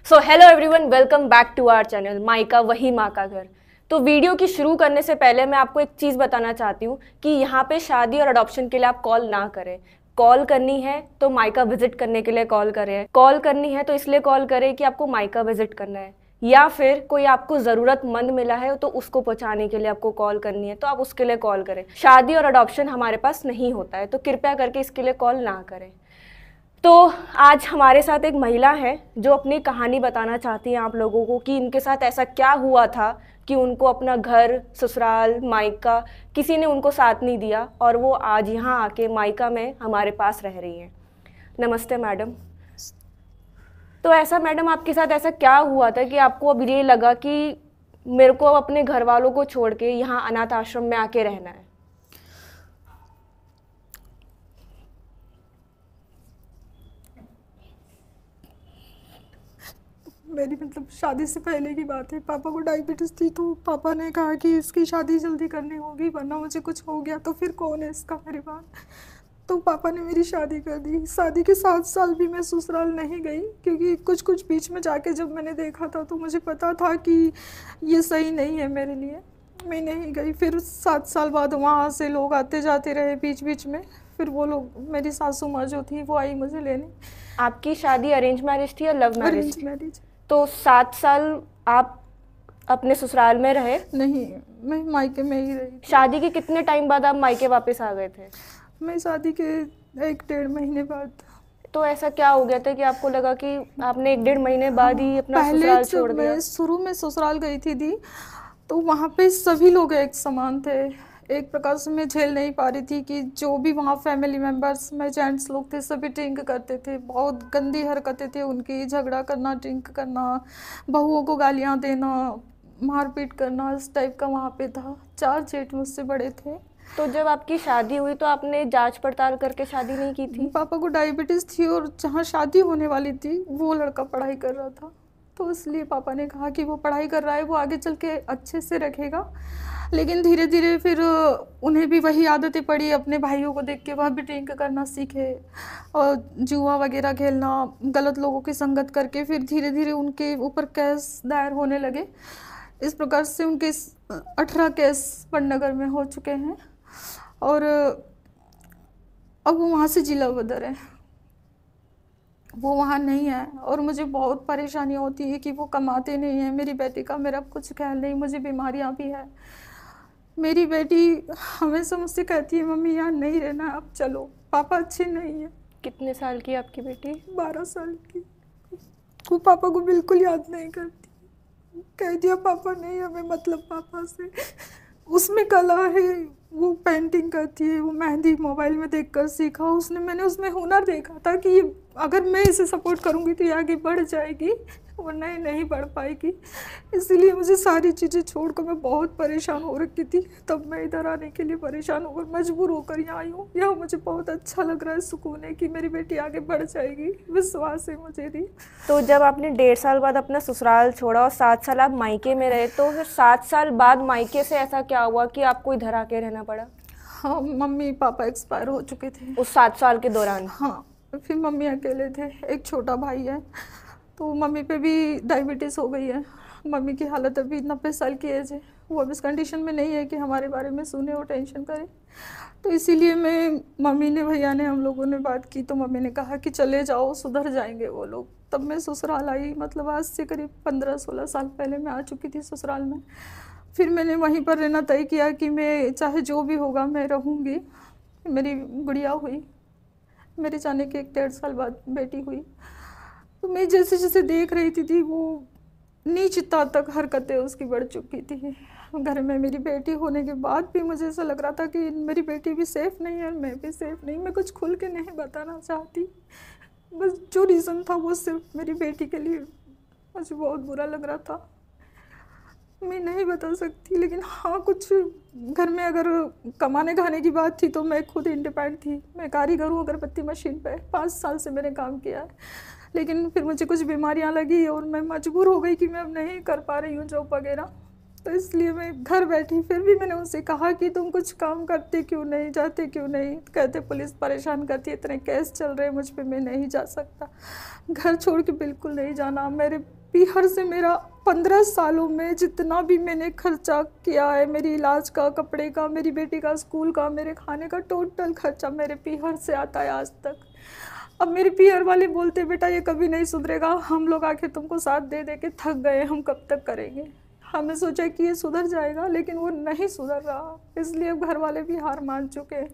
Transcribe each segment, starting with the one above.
So hello everyone, welcome back to our channel माइका वही माँ का घर। तो वीडियो की शुरू करने से पहले मैं आपको एक चीज़ बताना चाहती हूँ कि यहाँ पे शादी और अडॉप्शन के लिए आप कॉल ना करें। कॉल करनी है तो माइका विजिट करने के लिए कॉल करें। कॉल करनी है तो इसलिए कॉल करें कि आपको माइका विजिट करना है, या फिर कोई आपको ज़रूरतमंद मिला है तो उसको पहुँचाने के लिए आपको कॉल करनी है तो आप उसके लिए कॉल करें। शादी और अडॉप्शन हमारे पास नहीं होता है, तो कृपया करके इसके लिए कॉल ना करें। तो आज हमारे साथ एक महिला है जो अपनी कहानी बताना चाहती हैं आप लोगों को कि इनके साथ ऐसा क्या हुआ था कि उनको अपना घर, ससुराल, मायका किसी ने उनको साथ नहीं दिया और वो आज यहाँ आके मायका में हमारे पास रह रही हैं। नमस्ते मैडम। तो ऐसा मैडम आपके साथ ऐसा क्या हुआ था कि आपको अब ये लगा कि मेरे को अपने घर वालों को छोड़ के यहाँ अनाथ आश्रम में आके रहना है? मेरी शादी से पहले की बात है। पापा को डायबिटीज़ थी तो पापा ने कहा कि इसकी शादी जल्दी करनी होगी वरना मुझे कुछ हो गया तो फिर कौन है इसका मेरे बाद। तो पापा ने मेरी शादी कर दी। शादी के 7 साल भी मैं ससुराल नहीं गई क्योंकि कुछ बीच में जाके जब मैंने देखा था तो मुझे पता था कि ये सही नहीं है मेरे लिए। मैं नहीं गई। फिर 7 साल बाद वहाँ से लोग आते जाते रहे बीच बीच में। फिर वो लोग, मेरी सासू माँ जो थी वो आई मुझे लेने। आपकी शादी अरेंज मैरिज थी या लव मैरिज? Arrange marriage. तो 7 साल आप अपने ससुराल में रहे? नहीं, मैं मायके में ही रही। शादी के कितने टाइम बाद आप मायके वापस आ गए थे? मैं शादी के 1-1.5 महीने बाद। तो ऐसा क्या हो गया था कि आपको लगा कि आपने 1-1.5 महीने बाद ही अपना ससुराल छोड़ दिया? मैं शुरू में ससुराल गई थी दी, तो वहाँ पे सभी लोग एक समान थे। एक प्रकार से मैं झेल नहीं पा रही थी कि जो भी वहाँ फैमिली मेम्बर्स में जेंट्स लोग थे सभी ड्रिंक करते थे। बहुत गंदी हरकतें थी उनकी, झगड़ा करना, ड्रिंक करना, बहुओं को गालियाँ देना, मारपीट करना, इस टाइप का वहाँ पे था। 4 जेठ मुझसे बड़े थे। तो जब आपकी शादी हुई तो आपने जांच पड़ताल करके शादी नहीं की थी? पापा को डायबिटीज़ थी और जहाँ शादी होने वाली थी वो लड़का पढ़ाई कर रहा था, तो इसलिए पापा ने कहा कि वो पढ़ाई कर रहा है, वो आगे चल के अच्छे से रखेगा। लेकिन धीरे धीरे फिर उन्हें भी वही आदतें पड़ी। अपने भाइयों को देख के वह भी ड्रिंक करना सीखे और जुआ वगैरह खेलना, गलत लोगों की संगत करके फिर धीरे धीरे उनके ऊपर केस दायर होने लगे। इस प्रकार से उनके 18 केस पटनगर में हो चुके हैं और अब वो वहाँ से जिला बदर है, वो वहाँ नहीं है। और मुझे बहुत परेशानी होती है कि वो कमाते नहीं हैं। मेरी बेटी का मेरा कुछ ख्याल नहीं, मुझे बीमारियाँ भी है। मेरी बेटी हमेशा मुझसे कहती है मम्मी यहाँ नहीं रहना, अब चलो, पापा अच्छे नहीं है। कितने साल की आपकी बेटी? 12 साल की। वो पापा को बिल्कुल याद नहीं करती। कह दिया पापा नहीं, हमें मतलब पापा से। उसमें कला है, वो पेंटिंग करती है, वो मेहंदी मोबाइल में देखकर सीखा उसने। मैंने उसमें हुनर देखा था कि अगर मैं इसे सपोर्ट करूँगी तो ये आगे बढ़ जाएगी, वरना ये नहीं बढ़ पाएगी। इसीलिए मुझे सारी चीज़ें छोड़कर मैं बहुत परेशान हो रखी थी। तब मैं इधर आने के लिए परेशान होकर मजबूर होकर यहाँ आई हूँ। यहाँ मुझे बहुत अच्छा लग रहा है, सुकून है कि मेरी बेटी आगे बढ़ जाएगी, विश्वास है मुझे भी। तो जब आपने 1.5 साल बाद अपना ससुराल छोड़ा और 7 साल आप मायके में रहे, तो फिर 7 साल बाद मायके से ऐसा क्या हुआ कि आपको इधर आके रहना पड़ा? हाँ, मम्मी पापा एक्सपायर हो चुके थे उस 7 साल के दौरान? हाँ, फिर मम्मी अकेले थे। एक छोटा भाई है, तो मम्मी पे भी डायबिटीज़ हो गई है। मम्मी की हालत अभी 90 साल की एज है, वो अब इस कंडीशन में नहीं है कि हमारे बारे में सुने और टेंशन करे। तो इसीलिए मम्मी ने, भैया ने, हम लोगों ने बात की तो मम्मी ने कहा कि चले जाओ, सुधर जाएंगे वो लोग। तब मैं ससुराल आई। आज से करीब 15-16 साल पहले मैं आ चुकी थी ससुराल में। फिर मैंने वहीं पर रहना तय किया कि मैं चाहे जो भी होगा मैं रहूँगी। मेरी गुड़िया हुई, मेरे जाने के 1-1.5 साल बाद बेटी हुई। तो मैं जैसे जैसे देख रही थी वो नीच तक हरकतें उसकी बढ़ चुकी थी। घर में मेरी बेटी होने के बाद भी मुझे ऐसा लग रहा था कि मेरी बेटी भी सेफ़ नहीं है और मैं भी सेफ़ नहीं। मैं कुछ खुल के नहीं बताना चाहती, बस जो रीज़न था वो सिर्फ मेरी बेटी के लिए मुझे बहुत बुरा लग रहा था। मैं नहीं बता सकती, लेकिन हाँ, कुछ घर में अगर कमाने खाने की बात थी तो मैं खुद इंडिपेंडेंट थी। मैं कारीगर हूँ अगरबत्ती मशीन पे, 5 साल से मैंने काम किया है। लेकिन फिर मुझे कुछ बीमारियाँ लगी और मैं मजबूर हो गई कि मैं अब नहीं कर पा रही हूँ जॉब वगैरह। तो इसलिए मैं घर बैठी। फिर भी मैंने उनसे कहा कि तुम कुछ काम करते क्यों नहीं, जाते क्यों नहीं? कहते पुलिस परेशान करती है, इतने केस चल रहे हैं मुझ पे, मैं नहीं जा सकता। घर छोड़ के बिल्कुल नहीं जाना। मेरे पीहर से मेरा 15 सालों में जितना भी मैंने खर्चा किया है, मेरी इलाज का, कपड़े का, मेरी बेटी का स्कूल का, मेरे खाने का, टोटल खर्चा मेरे पीहर से आता है आज तक। अब मेरे पीहर वाले बोलते बेटा ये कभी नहीं सुधरेगा, हम लोग आके तुमको साथ दे दे के थक गए, हम कब तक करेंगे। हमने सोचा कि ये सुधर जाएगा, लेकिन वो नहीं सुधर रहा, इसलिए अब घर वाले भी हार मान चुके हैं।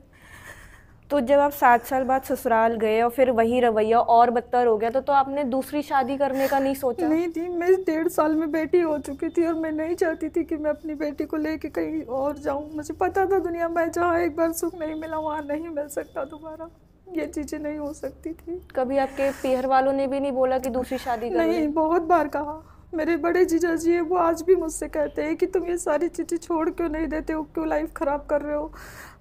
तो जब आप 7 साल बाद ससुराल गए और फिर वही रवैया और बदतर हो गया, तो आपने दूसरी शादी करने का नहीं सोचा? नहीं थी, मैं 1.5 साल में बेटी हो चुकी थी और मैं नहीं चाहती थी कि मैं अपनी बेटी को लेके कहीं और जाऊं। मुझे पता था दुनिया में जहाँ एक बार सुख नहीं मिला वहाँ नहीं मिल सकता दोबारा, ये चीज़ें नहीं हो सकती थी। कभी आपके पीहर वालों ने भी नहीं बोला कि दूसरी शादी कर ले? नहीं, बहुत बार कहा। मेरे बड़े जीजा जी है, वो आज भी मुझसे कहते हैं कि तुम ये सारी चीज़ें छोड़ क्यों नहीं देते हो, क्यों लाइफ ख़राब कर रहे हो,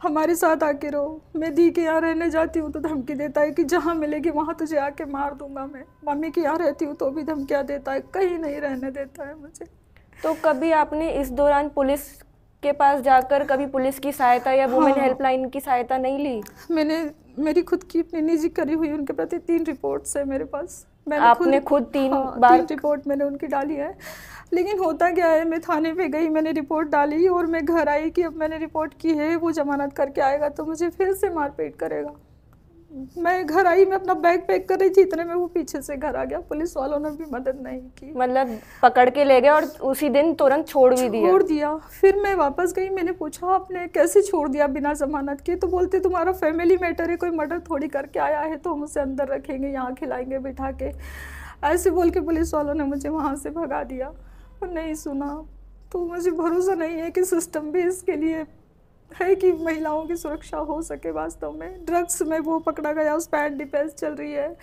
हमारे साथ आके रहो। मैं दी के यहाँ रहने जाती हूँ तो धमकी देता है कि जहाँ मिलेगी वहाँ तुझे आके मार दूंगा मैं। मम्मी के यहाँ रहती हूँ तो भी धमकियाँ देता है, कहीं नहीं रहने देता है मुझे। तो कभी आपने इस दौरान पुलिस के पास जाकर कभी पुलिस की सहायता या वुमेन हेल्पलाइन की सहायता नहीं ली? मैंने मेरी खुद की अपनी निजी करी हुई उनके प्रति 3 रिपोर्ट्स है मेरे पास। आपने खुद 3 बार 3 रिपोर्ट मैंने उनकी डाली है। लेकिन होता क्या है, मैं थाने पे गई, मैंने रिपोर्ट डाली और मैं घर आई कि अब मैंने रिपोर्ट की है, वो जमानत करके आएगा तो मुझे फिर से मारपीट करेगा। मैं घर आई, मैं अपना बैग पैक कर रही थी, इतने में वो पीछे से घर आ गया। पुलिस वालों ने भी मदद नहीं की, मतलब पकड़ के ले गए और उसी दिन तुरंत छोड़ दिया। फिर मैं वापस गई, मैंने पूछा आपने कैसे छोड़ दिया बिना जमानत के? तो बोलते तुम्हारा फैमिली मैटर है, कोई मर्डर थोड़ी करके आया है तो हम उसे अंदर रखेंगे, यहाँ खिलाएंगे बिठा के, ऐसे बोल के पुलिस वालों ने मुझे वहाँ से भगा दिया। और नहीं सुना तो मुझे भरोसा नहीं है कि सिस्टम भी इसके लिए है कि महिलाओं की सुरक्षा हो सके वास्तव में। ड्रग्स में वो पकड़ा गया, उस पर डिफेंस चल रही है,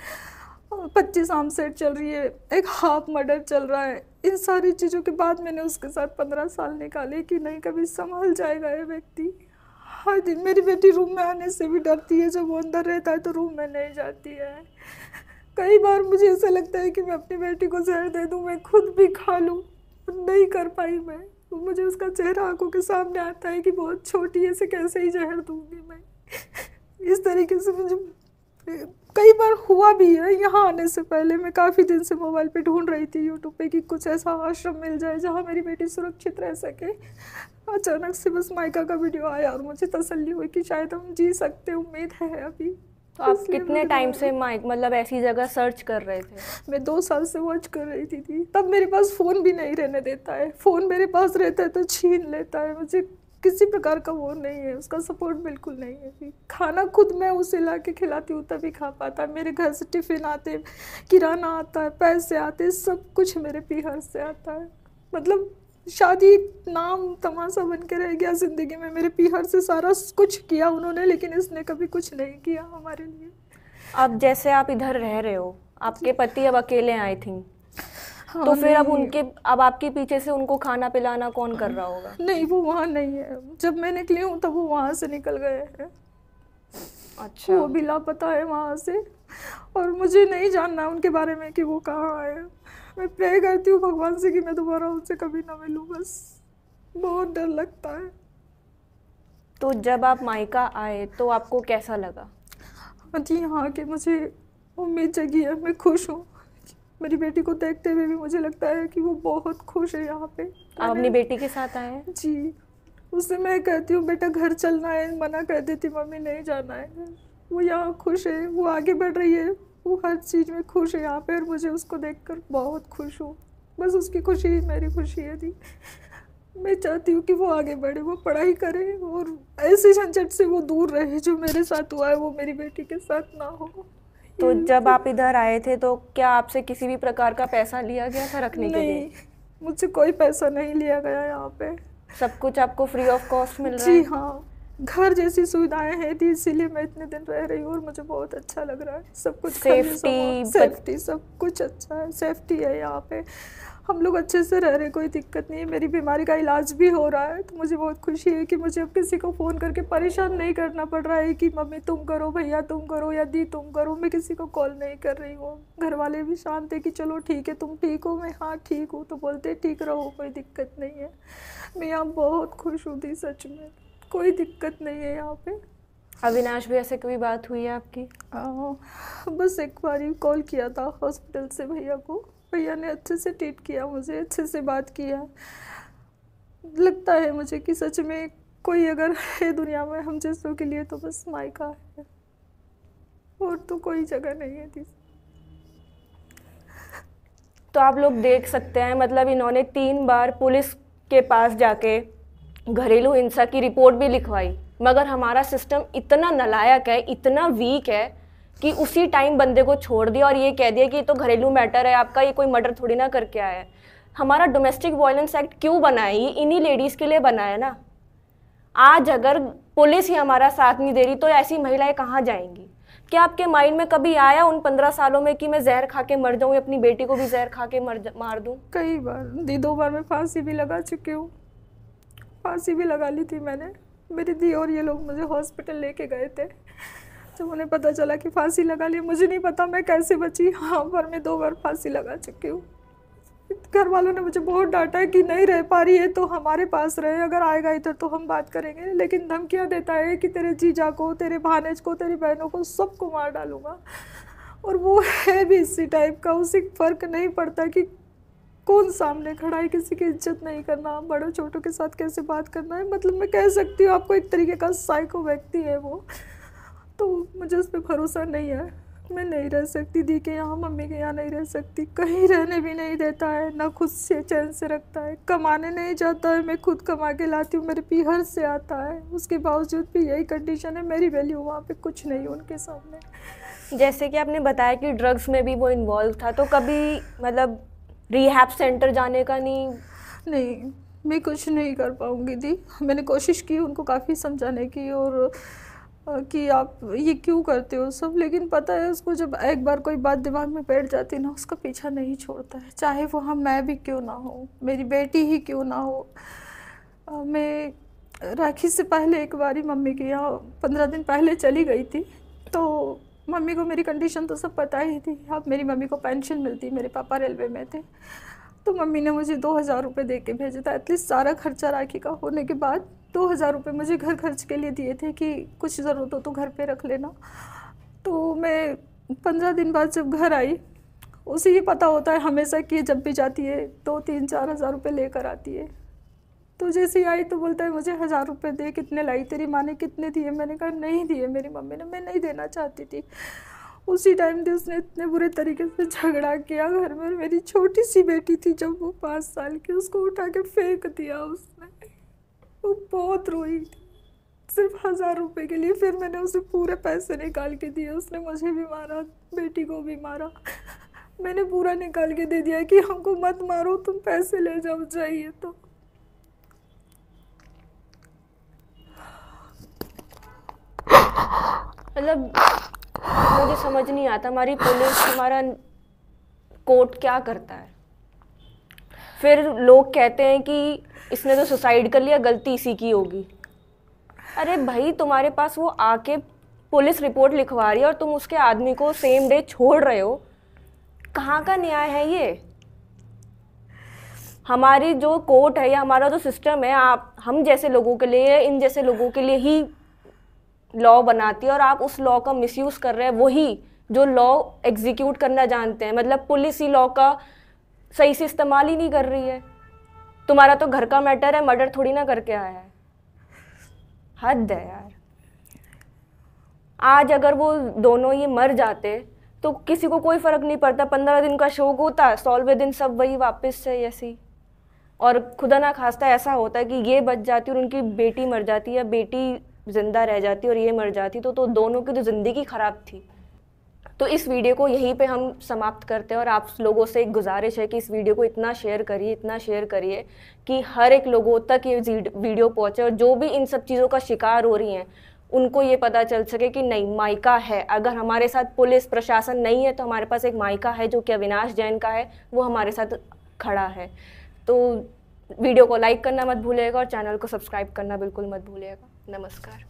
25 आर्म सेट चल रही है, एक हाफ मर्डर चल रहा है। इन सारी चीज़ों के बाद मैंने उसके साथ 15 साल निकाले कि नहीं कभी संभल जाएगा ये व्यक्ति। हर दिन मेरी बेटी रूम में आने से भी डरती है, जब वो अंदर रहता है तो रूम में नहीं जाती है। कई बार मुझे ऐसा लगता है कि मैं अपनी बेटी को जहर दे दूँ, मैं खुद भी खा लूँ, नहीं कर पाई मैं। तो मुझे उसका चेहरा आंखों के सामने आता है कि बहुत छोटी है, इसे कैसे ही जहर दूंगी मैं। इस तरीके से मुझे कई बार हुआ भी है। यहाँ आने से पहले मैं काफ़ी दिन से मोबाइल पे ढूंढ रही थी यूट्यूब पे कि कुछ ऐसा आश्रम मिल जाए जहाँ मेरी बेटी सुरक्षित रह सके। अचानक से बस मायका का वीडियो आया और मुझे तसल्ली हुई कि शायद हम जी सकते, उम्मीद है अभी। तो आप कितने टाइम से मतलब ऐसी जगह सर्च कर रहे थे? मैं 2 साल से वॉच कर रही थी। तब मेरे पास फ़ोन भी नहीं रहने देता है, फ़ोन मेरे पास रहता है तो छीन लेता है। मुझे किसी प्रकार का वो नहीं है, उसका सपोर्ट बिल्कुल नहीं है। खाना खुद मैं उसे ला के खिलाती हूँ तभी खा पाता है। मेरे घर से टिफ़िन आते, किराना आता है, पैसे आते, सब कुछ मेरे पीहर से आता है। मतलब शादी नाम तमाशा बन के रह गया ज़िंदगी में। मेरे पीहर से सारा कुछ किया उन्होंने, लेकिन इसने कभी कुछ नहीं किया हमारे लिए। अब जैसे आप इधर रह रहे हो, आपके पति अब अकेले आए थिंक, हाँ, तो फिर अब आपके पीछे से उनको खाना पिलाना कौन कर रहा होगा? नहीं, वो वहाँ नहीं है। जब मैं निकली हूँ तब वो वहाँ से निकल गए हैं। अच्छा। वो भी लापता है वहाँ से, और मुझे नहीं जानना उनके बारे में कि वो कहाँ है। मैं प्रे करती हूँ भगवान से कि मैं दोबारा उनसे कभी ना मिलूँ, बस बहुत डर लगता है। तो जब आप मायका आए तो आपको कैसा लगा? जी, यहाँ के मुझे उम्मीद जगी है, मैं खुश हूँ। मेरी बेटी को देखते हुए भी मुझे लगता है कि वो बहुत खुश है यहाँ पे। आप अपनी बेटी के साथ आए हैं? जी, उससे मैं कहती हूँ बेटा घर चलना है, मना कर देती मम्मी नहीं जाना है। वो यहाँ खुश है, वो आगे बढ़ रही है, वो हर चीज़ में खुश है यहाँ पे, और मुझे उसको देखकर बहुत खुश हूँ। बस उसकी खुशी ही मेरी खुशी है दी। मैं चाहती हूँ कि वो आगे बढ़े, वो पढ़ाई करे और ऐसे झंझट से वो दूर रहे। जो मेरे साथ हुआ है वो मेरी बेटी के साथ ना हो। तो जब आप इधर आए थे तो क्या आपसे किसी भी प्रकार का पैसा लिया गया था रखने के लिए? नहीं, मुझसे कोई पैसा नहीं लिया गया यहाँ पे। सब कुछ आपको फ्री ऑफ कॉस्ट मिल रहा है? जी हाँ, घर जैसी सुविधाएं हैं थी, इसीलिए मैं इतने दिन रह रही हूँ और मुझे बहुत अच्छा लग रहा है। सब कुछ सेफ्टी सब कुछ अच्छा है, सेफ्टी है यहाँ पे। हम लोग अच्छे से रह रहे, कोई दिक्कत नहीं है। मेरी बीमारी का इलाज भी हो रहा है, तो मुझे बहुत खुशी है कि मुझे अब किसी को फ़ोन करके परेशान नहीं करना पड़ रहा है कि मम्मी तुम करो, भैया तुम करो, या दी तुम करो। मैं किसी को कॉल नहीं कर रही हूँ। घर वाले भी शांत है कि चलो ठीक है, तुम ठीक हो? मैं हाँ ठीक हूँ, तो बोलते ठीक रहो, कोई दिक्कत नहीं है। मैं यहाँ बहुत खुश हूँ थी, सच में कोई दिक्कत नहीं है यहाँ पे। अविनाश भैया से कोई बात हुई है आपकी? बस एक बार कॉल किया था हॉस्पिटल से भैया को। भैया ने अच्छे से ट्रीट किया, मुझे अच्छे से बात किया। लगता है मुझे कि सच में कोई अगर है दुनिया में हम जैसों के लिए तो बस मायका है, और तो कोई जगह नहीं है थी। तो आप लोग देख सकते हैं, मतलब इन्होंने 3 बार पुलिस के पास जाके घरेलू हिंसा की रिपोर्ट भी लिखवाई, मगर हमारा सिस्टम इतना नालायक है, इतना वीक है कि उसी टाइम बंदे को छोड़ दिया और ये कह दिया कि ये तो घरेलू मैटर है आपका, ये कोई मर्डर थोड़ी ना करके आया है। हमारा डोमेस्टिक वायलेंस एक्ट क्यों बना है? ये इन्हीं लेडीज़ के लिए बना है ना। आज अगर पुलिस ही हमारा साथ नहीं दे रही तो ऐसी महिलाएं कहाँ जाएंगी? क्या आपके माइंड में कभी आया उन 15 सालों में कि मैं जहर खा के मर जाऊँ या अपनी बेटी को भी जहर खा के मार दूँ? कई बार, 2 बार मैं फांसी भी लगा चुकी हूँ। फांसी भी लगा ली थी मैंने। मेरी दी और ये लोग मुझे हॉस्पिटल लेके गए थे। जब उन्हें पता चला कि फांसी लगा ली, मुझे नहीं पता मैं कैसे बची। हाँ, पर मैं 2 बार फांसी लगा चुकी हूँ। घर वालों ने मुझे बहुत डांटा कि नहीं रह पा रही है तो हमारे पास रहे, अगर आएगा इधर तो हम बात करेंगे। लेकिन धमकियाँ देता है कि तेरे जीजा को, तेरे भानेज को, तेरी बहनों को, सबको मार डालूंगा। और वो है भी इसी टाइप का। उसे फ़र्क नहीं पड़ता कि कौन सामने खड़ा है, किसी की इज्जत नहीं करना, बड़े छोटों के साथ कैसे बात करना है। मतलब मैं कह सकती हूँ आपको एक तरीके का साइको व्यक्ति है वो। तो मुझे उस पर भरोसा नहीं है। मैं नहीं रह सकती दी के यहाँ, मम्मी के यहाँ नहीं रह सकती। कहीं रहने भी नहीं देता है, ना खुद से चैन से रखता है। कमाने नहीं जाता है, मैं खुद कमा के लाती हूँ, मेरे पीहर से आता है। उसके बावजूद भी यही कंडीशन है। मेरी वैल्यू वहाँ पे कुछ नहीं है उनके सामने। जैसे कि आपने बताया कि ड्रग्स में भी वो इन्वॉल्व था, तो कभी मतलब रिहैब सेंटर जाने का नहीं, मैं कुछ नहीं कर पाऊँगी दी। मैंने कोशिश की उनको काफ़ी समझाने की और कि आप ये क्यों करते हो सब, लेकिन पता है उसको जब एक बार कोई बात दिमाग में बैठ जाती ना, उसका पीछा नहीं छोड़ता है। चाहे वो हम मैं भी क्यों ना हो, मेरी बेटी ही क्यों ना हो। मैं राखी से पहले एक बारी मम्मी के यहाँ 15 दिन पहले चली गई थी। तो मम्मी को मेरी कंडीशन तो सब पता ही थी। अब मेरी मम्मी को पेंशन मिलती, मेरे पापा रेलवे में थे। तो मम्मी ने मुझे 2000 रुपये दे के भेजा था। एटलीस्ट सारा खर्चा राखी का होने के बाद 2000 रुपये मुझे घर खर्च के लिए दिए थे कि कुछ ज़रूरत हो तो घर पे रख लेना। तो मैं 15 दिन बाद जब घर आई, उसे ये पता होता है हमेशा कि जब भी जाती है 2-3-4 हज़ार रुपये लेकर आती है। तो जैसे ही आई तो बोलता है मुझे 1000 रुपये दे, कितने लाई, तेरी माँ ने कितने दिए? मैंने कहा नहीं दिए मेरी मम्मी ने, मैं नहीं देना चाहती थी। उसी टाइम पे उसने इतने बुरे तरीके से झगड़ा किया घर में। मेरी छोटी सी बेटी थी जब वो 5 साल की, उसको उठा के फेंक दिया उसने। वो बहुत रोई थी सिर्फ 1000 रुपये के लिए। फिर मैंने उसे पूरे पैसे निकाल के दिए। उसने मुझे भी मारा, बेटी को भी मारा। मैंने पूरा निकाल के दे दिया कि हमको मत मारो, तुम पैसे ले जाओ चाहिए तो। मतलब मुझे समझ नहीं आता हमारी पुलिस, हमारा कोर्ट क्या करता है। फिर लोग कहते हैं कि इसने तो सुसाइड कर लिया, गलती इसी की होगी। अरे भाई, तुम्हारे पास वो आके पुलिस रिपोर्ट लिखवा रही है और तुम उसके आदमी को सेम डे छोड़ रहे हो। कहाँ का न्याय है ये? हमारी जो कोर्ट है या हमारा जो सिस्टम है, हम जैसे लोगों के लिए, इन जैसे लोगों के लिए ही लॉ बनाती है और आप उस लॉ का मिसयूज़ कर रहे हैं। वही जो लॉ एग्जीक्यूट करना जानते हैं, मतलब पुलिस ही लॉ का सही से इस्तेमाल ही नहीं कर रही है। तुम्हारा तो घर का मैटर है, मर्डर थोड़ी ना करके आया है। हद है यार। आज अगर वो दोनों ये मर जाते तो किसी को कोई फ़र्क नहीं पड़ता। 15 दिन का शौक होता, 16वें दिन सब वही वापस से ऐसी। और खुदा ना खास्ता ऐसा होता है कि ये बच जाती और उनकी बेटी मर जाती या बेटी जिंदा रह जाती और ये मर जाती, तो दोनों की तो ज़िंदगी ख़राब थी। तो इस वीडियो को यहीं पे हम समाप्त करते हैं और आप लोगों से एक गुजारिश है कि इस वीडियो को इतना शेयर करिए कि हर एक लोगों तक ये वीडियो पहुंचे और जो भी इन सब चीज़ों का शिकार हो रही हैं उनको ये पता चल सके कि नहीं, मायका है। अगर हमारे साथ पुलिस प्रशासन नहीं है तो हमारे पास एक मायका है जो कि अविनाश जैन का है, वो हमारे साथ खड़ा है। तो वीडियो को लाइक करना मत भूलिएगा और चैनल को सब्सक्राइब करना बिल्कुल मत भूलिएगा। नमस्कार।